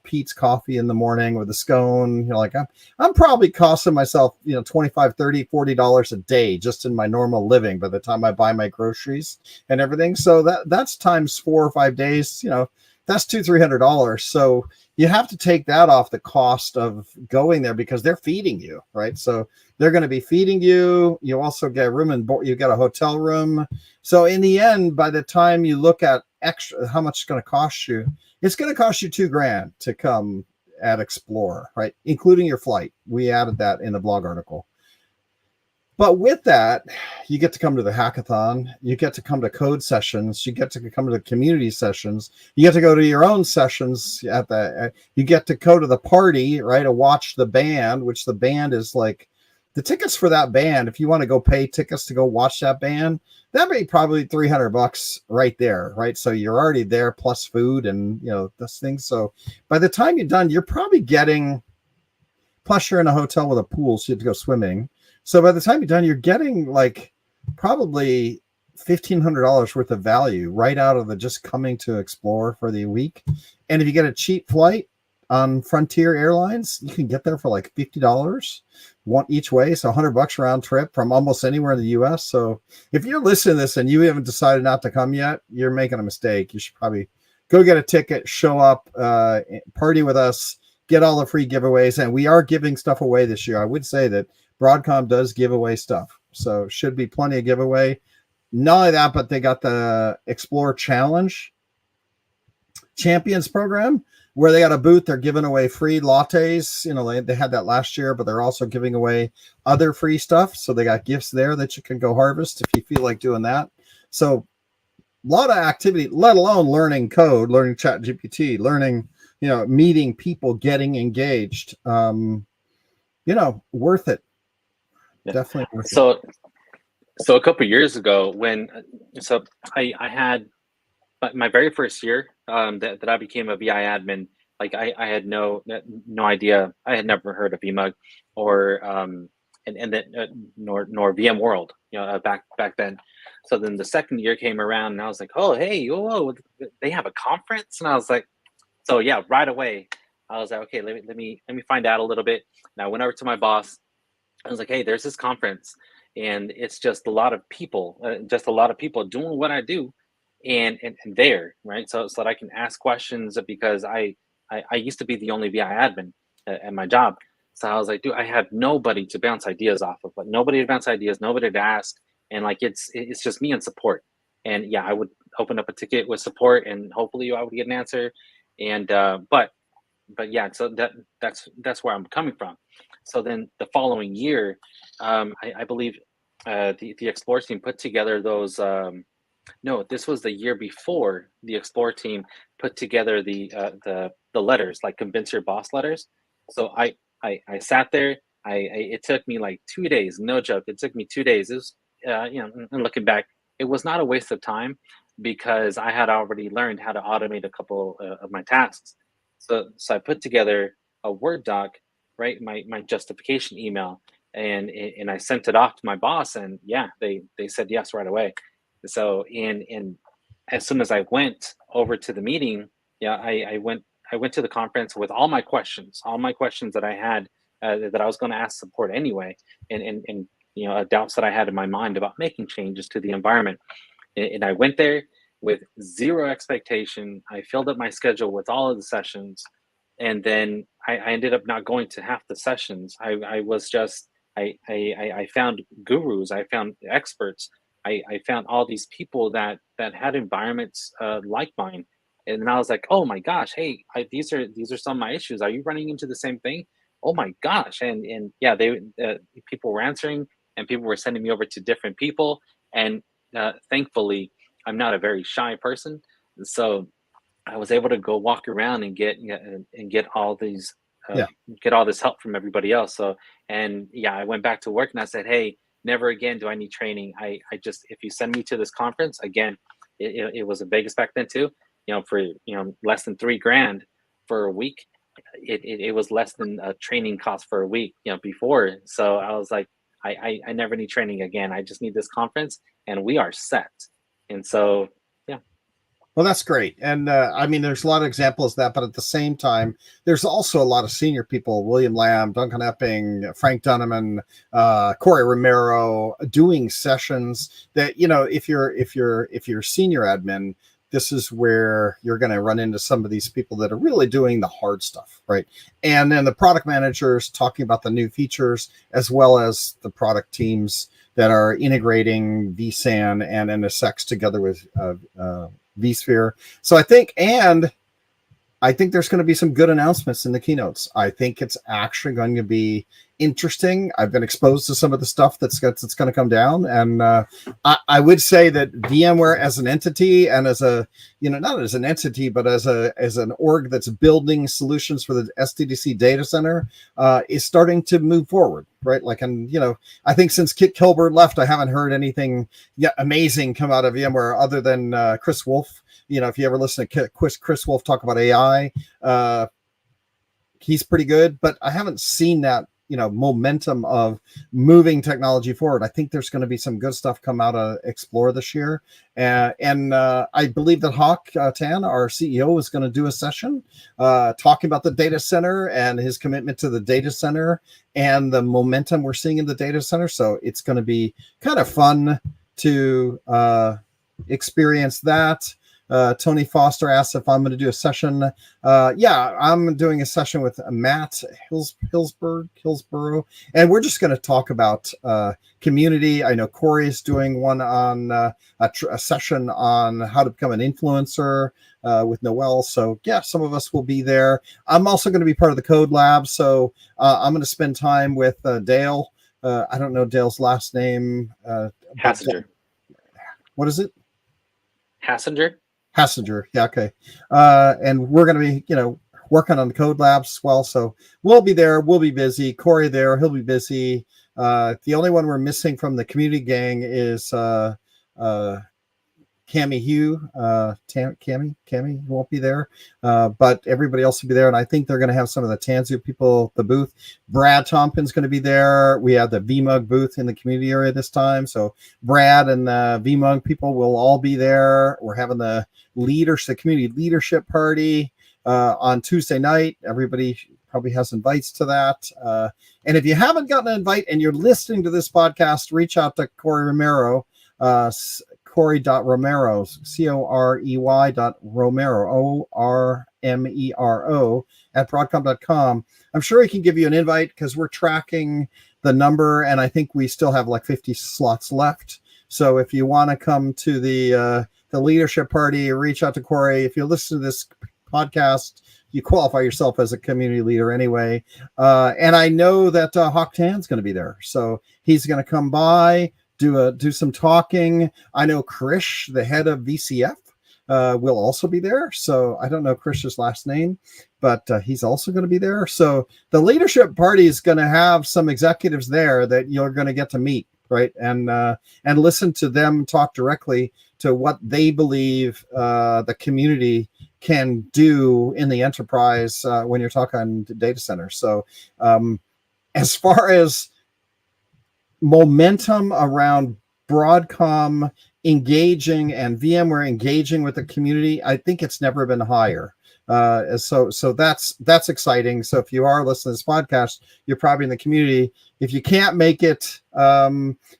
S3: Pete's coffee in the morning with a scone. Like I'm probably costing myself, $25, $30, $40 a day just in my normal living by the time I buy my groceries and everything. So that's times 4 or 5 days. That's $200-$300. So you have to take that off the cost of going there because they're feeding you, right? So they're going to be feeding you. You also get a room and you get a hotel room. So in the end, by the time you look at extra, how much it's going to cost you, it's going to cost you $2,000 to come at Explore, right? Including your flight. We added that in the blog article. But with that, you get to come to the hackathon, you get to come to code sessions, you get to come to the community sessions, you get to go to your own sessions at the, you get to go to the party, right? To watch the band, which the band is like, the tickets for that band, if you want to go pay tickets to go watch that band, that'd be probably $300 right there, right? So you're already there plus food and, you know, this thing. So by the time you're done, you're probably getting, plus you're in a hotel with a pool, so you have to go swimming. So by the time you're done, you're getting like probably $1,500 worth of value right out of the just coming to explore for the week. And if you get a cheap flight on Frontier Airlines, you can get there for like $50 one each way. So $100 round trip from almost anywhere in the US. So if you're listening to this and you haven't decided not to come yet, you're making a mistake. You should probably go get a ticket, show up, party with us, get all the free giveaways. And we are giving stuff away this year. I would say that Broadcom does give away stuff. So should be plenty of giveaway. Not only that, but they got the Explore Challenge Champions program where they got a booth. They're giving away free lattes. You know, they had that last year, but they're also giving away other free stuff. So they got gifts there that you can go harvest if you feel like doing that. So a lot of activity, let alone learning code, learning chat GPT, learning, you know, meeting people, getting engaged. You know, worth it.
S4: Yeah.
S3: Definitely worth it.
S4: So a couple of years ago, when I had my very first year that I became a VI admin, like I had no idea. I had never heard of VMUG or and then nor VMworld, you know, back then. So then the second year came around, and I was like, oh hey, whoa, they have a conference, and I was like, so yeah, right away I was like, okay, let me find out a little bit. And I went over to my boss. I was like, hey, there's this conference, and it's just a lot of people, doing what I do, and there, right? So that I can ask questions because I used to be the only VI admin at my job. So I was like, dude, I have nobody to bounce ideas off of, like nobody to bounce ideas, nobody to ask, and like it's just me and support. And yeah, I would open up a ticket with support, and hopefully I would get an answer. And but yeah, so that's where I'm coming from. So then the following year, I believe the Explore team put together those. No, this was the year before the Explore team put together the letters, like convince your boss letters. So I sat there. It took me like 2 days, no joke. It took me 2 days. It was you know, and looking back, it was not a waste of time because I had already learned how to automate a couple of my tasks. So I put together a Word doc, right? My justification email, and I sent it off to my boss, and yeah, they said yes right away. So in as soon as I went over to the meeting, yeah, I went to the conference with all my questions that I had that I was going to ask support anyway, and you know, doubts that I had in my mind about making changes to the environment. And I went there with zero expectation. I filled up my schedule with all of the sessions, and then I ended up not going to half the sessions. I was just I found gurus, I found experts, I found all these people that had environments like mine, and then I was like, oh my gosh, hey, these are some of my issues. Are you running into the same thing? Oh my gosh, and yeah, people were answering, and people were sending me over to different people, and thankfully, I'm not a very shy person, so I was able to go walk around and get all these get all this help from everybody else. So, and yeah, I went back to work and I said, hey, never again do I need training. I just, if you send me to this conference again, it was in Vegas back then too, you know, for, you know, less than $3,000 for a week. It was less than a training cost for a week, you know, before. So I was like, I never need training again. I just need this conference and we are set. And so, yeah.
S3: Well, that's great. And I mean, there's a lot of examples of that, but at the same time, there's also a lot of senior people, William Lamb, Duncan Epping, Frank Dunneman, Corey Romero, doing sessions that, you know, if you're senior admin, this is where you're going to run into some of these people that are really doing the hard stuff, right? And then the product managers talking about the new features, as well as the product teams that are integrating vSAN and NSX together with vSphere. So I think, and I think there's going to be some good announcements in the keynotes. I think it's actually going to be interesting. I've been exposed to some of the stuff that's going to come down, and I would say that VMware as an entity and as a, not as an entity, but as an org that's building solutions for the SDDC data center is starting to move forward, right? Like, and I think since Kit Kilbert left, I haven't heard anything yet amazing come out of VMware other than Chris Wolf. If you ever listen to Chris Wolf talk about AI, he's pretty good, but I haven't seen that momentum of moving technology forward. I think there's going to be some good stuff come out of Explore this year, and I believe that Hawk Tan, our CEO, is going to do a session talking about the data center and his commitment to the data center and the momentum we're seeing in the data center. So it's going to be kind of fun to experience that. Tony Foster asked if I'm going to do a session. Yeah, I'm doing a session with Matt Hillsborough, and we're just going to talk about community. I know Corey is doing one on a session on how to become an influencer with Noel. So yeah, some of us will be there. I'm also going to be part of the Code Lab, so I'm going to spend time with Dale. I don't know Dale's last name.
S4: Hassinger.
S3: What is it?
S4: Hassinger.
S3: Yeah, okay. And we're going to be, working on the Code Labs as well. So we'll be there. We'll be busy. Corey there. He'll be busy. The only one we're missing from the community gang is Cammy Hugh. Cammy won't be there, but everybody else will be there. And I think they're going to have some of the Tanzu people at the booth. Brad Tompkins going to be there. We have the VMUG booth in the community area this time. So Brad and the VMUG people will all be there. We're having the community leadership party on Tuesday night. Everybody probably has invites to that. And if you haven't gotten an invite and you're listening to this podcast, reach out to Corey Romero, Corey.Romero, Corey.Romero, ORMERO at Broadcom.com. I'm sure he can give you an invite because we're tracking the number, and I think we still have like 50 slots left. So if you want to come to the leadership party, reach out to Corey. If you listen to this podcast, you qualify yourself as a community leader anyway. And I know that Hawk Tan's going to be there, so he's going to come by. Do some talking. I know Krish, the head of VCF, will also be there. So I don't know Krish's last name, but he's also going to be there. So the leadership party is going to have some executives there that you're going to get to meet, right? And listen to them talk directly to what they believe the community can do in the enterprise when you're talking data centers. So as far as momentum around Broadcom engaging and VMware engaging with the community, I think it's never been higher. So that's exciting. So if you are listening to this podcast, you're probably in the community. If you can't make it,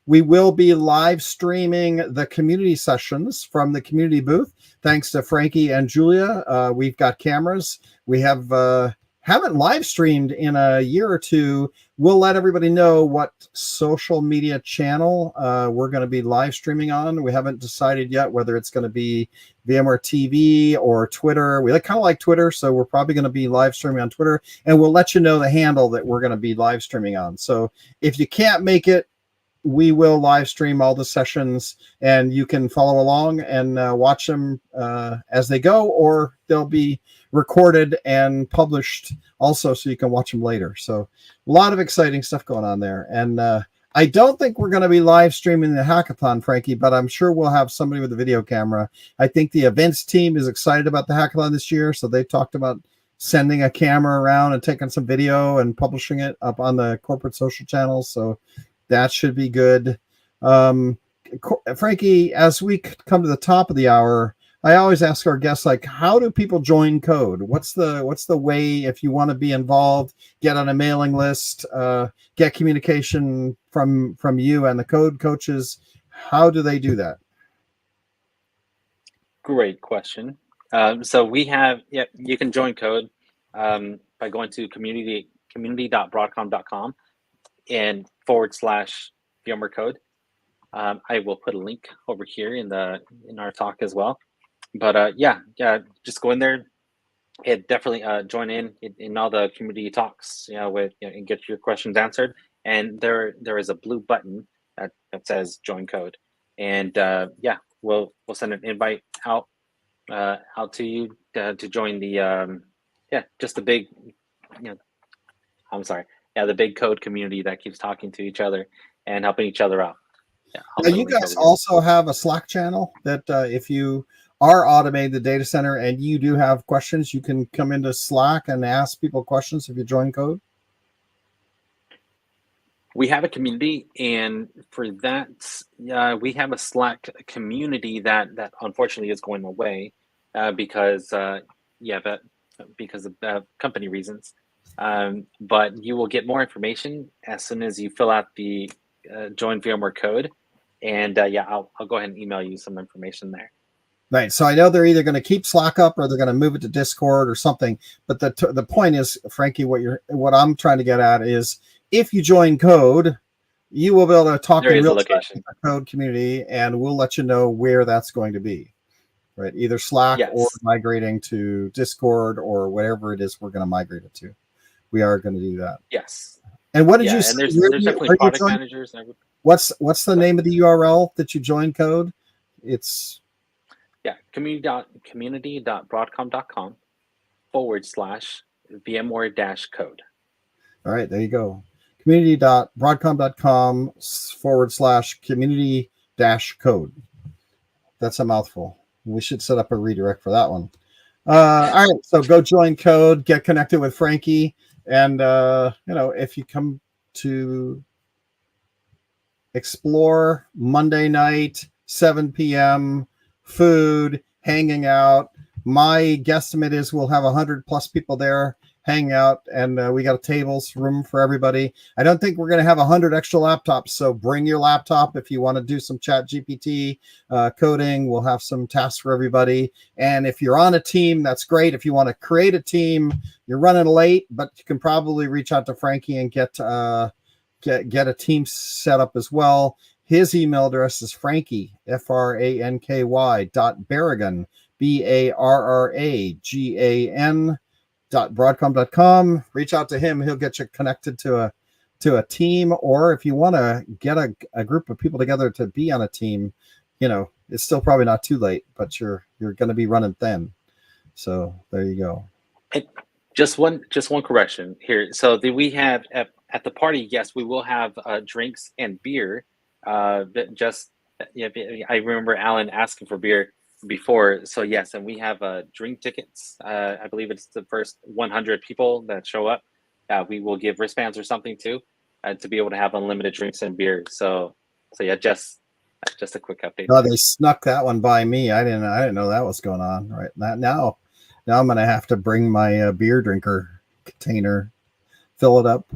S3: we will be live streaming the community sessions from the community booth. Thanks to Frankie and Julia. We've got cameras. We haven't live streamed in a year or two. We'll let everybody know what social media channel we're going to be live streaming on. We haven't decided yet whether it's going to be VMware TV or Twitter. We kind of like Twitter, so we're probably going to be live streaming on Twitter, and we'll let you know the handle that we're going to be live streaming on. So if you can't make it, we will live stream all the sessions, and you can follow along and watch them as they go, or they'll be recorded and published also, so you can watch them later. So a lot of exciting stuff going on there. And I don't think we're going to be live streaming the hackathon, Frankie, but I'm sure we'll have somebody with a video camera. I think the events team is excited about the hackathon this year, so they talked about sending a camera around and taking some video and publishing it up on the corporate social channels. So that should be good. Frankie, as we come to the top of the hour, I always ask our guests, like, how do people join Code? What's the way, if you want to be involved, get on a mailing list, get communication from you and the Code coaches? How do they do that?
S4: Great question. So we have, you can join Code by going to community.broadcom.com and /VMware Code. I will put a link over here in our talk as well. But just go in there, definitely join in all the community talks, with and get your questions answered. And there is a blue button that says join code, and yeah, we'll send an invite out to you to join the just the big, I'm sorry, the big code community that keeps talking to each other and helping each other out. Yeah, I'll
S3: Now,
S4: put a
S3: you
S4: link
S3: guys
S4: over here.
S3: also have a Slack channel that if you are automating the data center and you do have questions, you can come into Slack and ask people questions if you join code.
S4: We have a community, and for that, we have a Slack community that unfortunately is going away because because of company reasons. But you will get more information as soon as you fill out the join VMware code, and I'll go ahead and email you some information there.
S3: Right. So I know they're either going to keep Slack up or they're going to move it to Discord or something. But the point is, Frankie, what I'm trying to get at is, if you join code, you will be able to talk
S4: There
S3: in
S4: is a
S3: real time
S4: location.
S3: with the code community, and we'll let you know where that's going to be. Right. Either Slack or
S4: Yes.
S3: migrating to Discord or whatever it is we're going to migrate it to. We are going to do that.
S4: Yes.
S3: And what did you
S4: Yeah,
S3: say?
S4: and there's
S3: Where
S4: definitely
S3: are you
S4: product
S3: joining?
S4: managers. And
S3: What's the name of the URL that you join code? It's
S4: community.broadcom.com /VMware-code.
S3: all right. There you go. community.broadcom.com /community-code. That's a mouthful. We should set up a redirect for that one. All right. So go join code, get connected with Frankie. And, if you come to explore Monday night, 7 p.m., food, hanging out. My guesstimate is we'll have 100+ people there hanging out, and we got tables, room for everybody. I don't think we're going to have 100 extra laptops, so bring your laptop if you want to do some chat GPT coding. We'll have some tasks for everybody. And if you're on a team, that's great. If you want to create a team, you're running late, but you can probably reach out to Frankie and get a team set up as well. His email address is Frankie, FRANKY .Barragan, BARRAGAN .broadcom.com. Reach out to him. He'll get you connected to a team, or if you want to get a group of people together to be on a team, it's still probably not too late, but you're going to be running thin. So there you go.
S4: And just one correction here. So we have at the party, yes, we will have drinks and beer. I remember Alan asking for beer before, so yes, and we have drink tickets. I believe it's the first 100 people that show up. We will give wristbands or something too, to be able to have unlimited drinks and beer. So yeah, just a quick update.
S3: Oh, they snuck that one by me. I didn't know that was going on. Right now I'm gonna have to bring my beer drinker container, fill it up.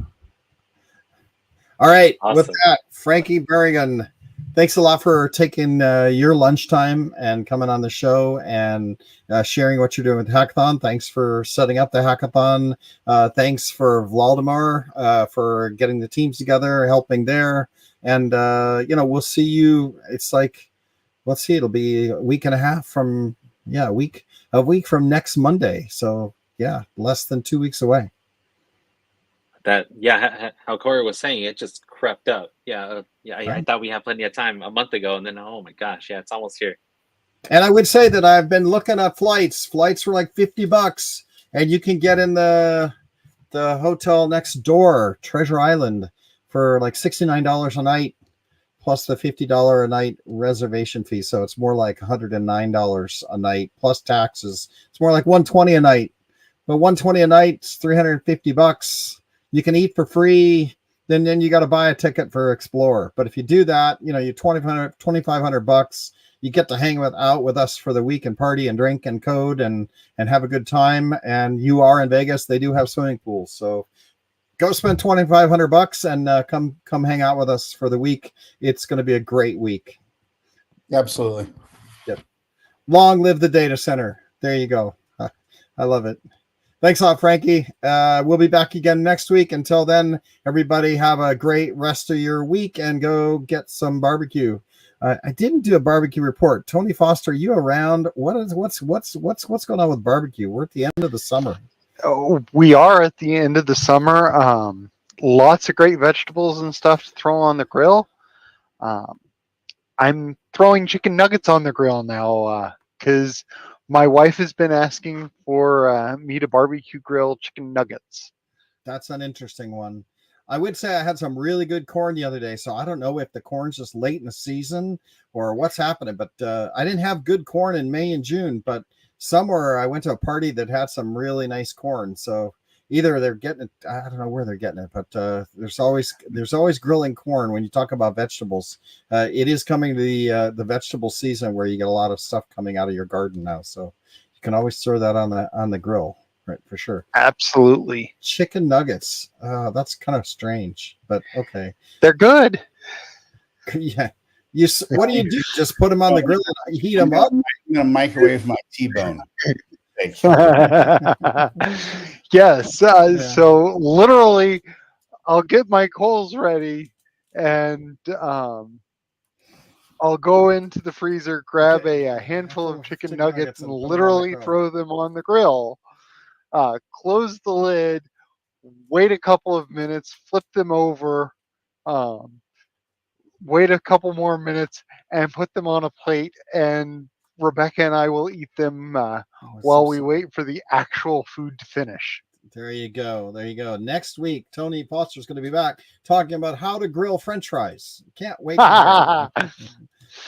S3: All right.
S4: Awesome.
S3: With that, Frankie Barragan, thanks a lot for taking your lunchtime and coming on the show and sharing what you're doing with Hackathon. Thanks for setting up the Hackathon. Thanks for Vladimir for getting the teams together, helping there. And, we'll see you. It's like, let's see, it'll be a week and a half from, a week from next Monday. So, less than 2 weeks away.
S4: How Corey was saying, it just crept up. I thought we had plenty of time a month ago, and then oh my gosh, it's almost here.
S3: And I would say that I've been looking at flights were like $50, and you can get in the hotel next door, Treasure Island, for like $69 a night plus the $50 a night reservation fee. So it's more like $109 a night plus taxes. It's more like $120 a night, but $120 a night is $350. You can eat for free. Then you got to buy a ticket for Explore. But if you do that, you're $2,500. You get to hang out with us for the week and party and drink and code and have a good time. And you are in Vegas. They do have swimming pools. So go spend $2,500 and come hang out with us for the week. It's going to be a great week.
S1: Absolutely.
S3: Yep. Long live the data center. There you go. I love it. Thanks a lot, Frankie. We'll be back again next week. Until then, everybody have a great rest of your week and go get some barbecue. I didn't do a barbecue report. Tony Foster, you around? What's going on with barbecue? We're at the end of the summer.
S5: Oh, we are at the end of the summer. Lots of great vegetables and stuff to throw on the grill. I'm throwing chicken nuggets on the grill now because my wife has been asking for me to barbecue grill chicken nuggets.
S3: That's an interesting one. I would say I had some really good corn the other day, so I don't know if the corn's just late in the season or what's happening, but I didn't have good corn in May and June, but somewhere I went to a party that had some really nice corn. So either they're getting it, I don't know where they're getting it, but there's always grilling corn when you talk about vegetables. It is coming to the vegetable season where you get a lot of stuff coming out of your garden now, so you can always throw that on the grill. Right, for sure.
S5: Absolutely.
S3: Chicken nuggets. That's kind of strange, but okay.
S5: They're good.
S3: Yeah. What do? Just put them on the grill and heat them up?
S1: I'm going to microwave my T-bone.
S5: Yes. So literally, I'll get my coals ready and I'll go into the freezer, grab a handful of chicken nuggets and literally throw them on the grill. Close the lid, wait a couple of minutes, flip them over, wait a couple more minutes, and put them on a plate. And Rebecca and I will eat them while we wait for the actual food to finish.
S3: There you go. There you go. Next week, Tony Foster is going to be back talking about how to grill French fries. Can't wait. All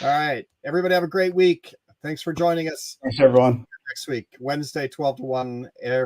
S3: right. Everybody have a great week. Thanks for joining us.
S1: Thanks, everyone.
S3: Next week, Wednesday, 12 to 1.